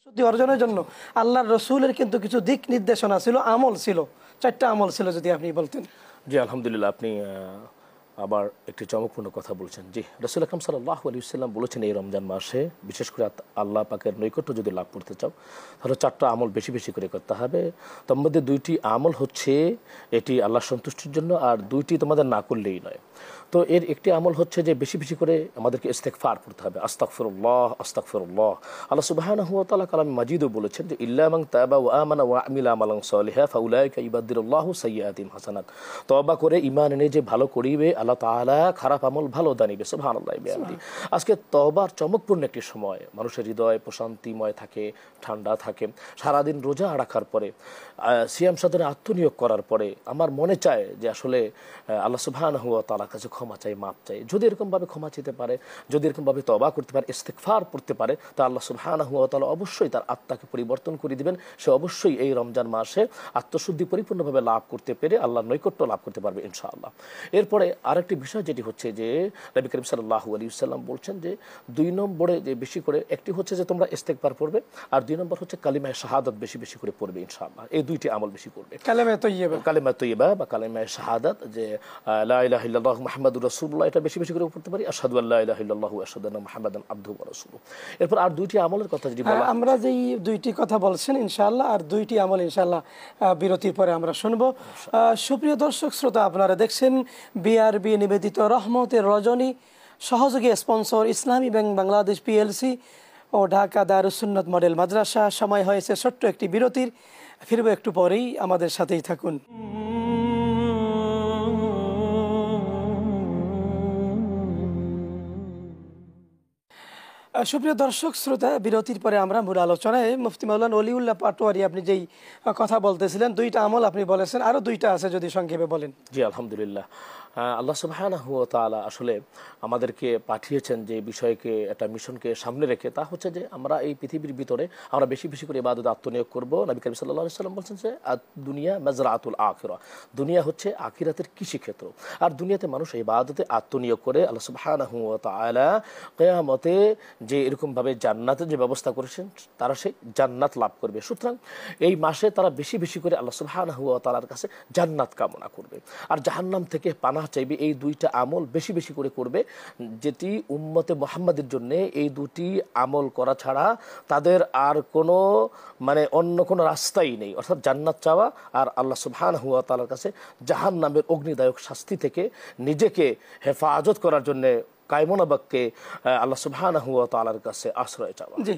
শুদ্ধি অর্জনের জন্য আল্লাহর রসুলের কিন্তু কিছু দিক নির্দেশনা ছিল, আমল ছিল, 4টা আমল ছিল, যদি আপনি বলতেন। জি আলহামদুলিল্লাহ, আপনি আবার একটি চমকপূর্ণ কথা বলছেন। জি, রাসূল আকরাম সাল্লাল্লাহু আলাইহি ওয়াসাল্লাম বলেছেন এই রমজান মাসে বিশেষ করে আল্লাহ পাকের নৈকট্য যদি লাভ করতে চাও তাহলে 4টা আমল বেশি বেশি করে করতে হবে। তার মধ্যে 2টি আমল হচ্ছে এটি আল্লাহ সন্তুষ্টির জন্য, আর 2টি তোমাদের না করলেই নয়। তো এর একটি আমল হচ্ছে যে বেশি বেশি করে আমাদেরকে ইস্তেগফার করতে হবে, আস্তাগফিরুল্লাহ আস্তাগফিরুল্লাহ। আল্লাহ সুবহানাহু ওয়া তাআলা কালামে মাজিদও বলেছেন যে ইল্লা মান তাবা ওয়া আমানা ওয়া আমিলা আমালান সালিহা ফাউলাইকা ইউবাদদিলুল্লাহু সাইয়্যাতিহিম হাসানাত। তওবা করে ঈমান এনে যে ভালো করিবে আল্লাহ তাআলা খারাপ আমল ভালো দানিবে। সুবহানাল্লাহ বিহামদি। আজকে তওবার চমকপূর্ণ একটি সময়, মানুষের হৃদয় প্রশান্তিময় থাকে, ঠান্ডা থাকে। সারাদিন রোজা রাখার পরে সিয়াম সাধনে আত্মনিয়োগ করার পরে আমার মনে চায় যে আসলে আল্লাহ সুবহানাহু ওয়া তাআলার কাছে ক্ষমা চাই, মাপ চাই। যদি এরকমভাবে ক্ষমা চাইতে পারে, যদি এরকমভাবে তওবা করতে পারে, ইস্তেগফার করতে পারে, তা আল্লাহ সুবহানাহু ওয়া তাআলা অবশ্যই তার আত্মাকে পরিবর্তন করে দিবেন। সে অবশ্যই এই রমজান মাসে আত্মশুদ্ধি পরিপূর্ণভাবে লাভ করতে পেরে আল্লাহর নৈকট্য লাভ করতে পারবে ইনশাআল্লাহ। এরপরে আরেকটি বিষয় যেটি হচ্ছে যে নবী করিম সাল্লাল্লাহু আলাইহি ওয়াসাল্লাম বলছেন যে 2 নম্বরে যে বেশি করে, একটি হচ্ছে যে তোমরা ইস্তেগফার পড়বে, আর 2 নম্বর হচ্ছে কালিমায়ে শাহাদাত বেশি বেশি করে পড়বে ইনশাআল্লাহ। এই 2টি আমল বেশি করবে। কালেমায়ে তাইয়্যিবা, কালিমা তৈয়বা বা কালিমায়ে শাহাদাত, যে লা ইলাহা ইল্লাল্লাহু মুহাম্মাদুর রাসূলুল্লাহ, এটা বেশি বেশি করে পড়তে পারি। আশহাদু আল্লা ইলাহা ইল্লাল্লাহু ওয়া আশহাদু আন্না মুহাম্মাদান আবদুহু ওয়া রাসূলুহু। এরপর আর 2টি আমলের কথা যদি বলা, আমরা যেই 2টি কথা বলছেন ইনশাআল্লাহ, আর 2টি আমল ইনশাআল্লাহ বিরতির পরে আমরা শুনবো। সুপ্রিয় দর্শক শ্রোতা, আপনারা দেখছেন বিআরবি নিবেদিত রহমতের রজনী, সহযোগী স্পন্সর ইসলামী ব্যাংক বাংলাদেশ পিএলসি ও ঢাকা দারুস সুন্নাত মডেল মাদ্রাসা। সময় হয়েছে ছোট্ট একটি বিরতির, ফিরবো একটু পরেই, আমাদের সাথেই থাকুন। সুপ্রিয় দর্শক শ্রোতা, বিরতির পরে আমরা মূল আলোচনায় মুফতি মাওলানা ওলিউল্লাহ পাটোয়ারি, আপনি যেই কথা বলতেছিলেন 2টা আমল আপনি বলেছেন, আরো 2টা আছে, যদি সংক্ষেপে বলেন। জি আলহামদুলিল্লাহ, আল্লাহ সুবহানাহু ওয়া তাআলা আসলে আমাদেরকে পাঠিয়েছেন যে বিষয়কে, একটা মিশনকে সামনে রেখে, তা হচ্ছে যে আমরা এই পৃথিবীর ভিতরে আমরা বেশি বেশি করে ইবাদতে আত্মনিয়োগ করব। নবী করিম সাল্লাল্লাহু আলাইহি ওয়াসাল্লাম বলেছেন যে দুনিয়া মাজরাতুল আখিরা, দুনিয়া হচ্ছে আখিরাতের কৃষিক্ষেত্র। আর দুনিয়াতে মানুষ ইবাদতে আত্মনিয়োগ করে আল্লাহ সুবহানাহু ওয়া তাআলা কিয়ামতে যে এরকমভাবে জান্নাতের যে ব্যবস্থা করেছেন, তারা সেই জান্নাত লাভ করবে। সুতরাং এই মাসে তারা বেশি বেশি করে আল্লাহ সুবহানাহু ওয়া তাআলার কাছে জান্নাত কামনা করবে, আর জাহান্নাম থেকে পানাহ চাইবে। এই 2টা আমল বেশি বেশি করে করবে, যেটি উম্মতে মুহাম্মাদের জন্য এই 2টি আমল করা ছাড়া তাদের আর কোনো অন্য কোনো রাস্তাই নেই, অর্থাৎ জান্নাত চাওয়া আর আল্লাহ সুবহানাহু ওয়া তাআলার কাছে জাহান্নামের অগ্নিদায়ক শাস্তি থেকে নিজেকে হেফাজত করার জন্য কায়মনা বাক্যে আল্লাহ সুবহানাহু ওয়া তাআলার কাছে আশ্রয় চাওয়া। জি।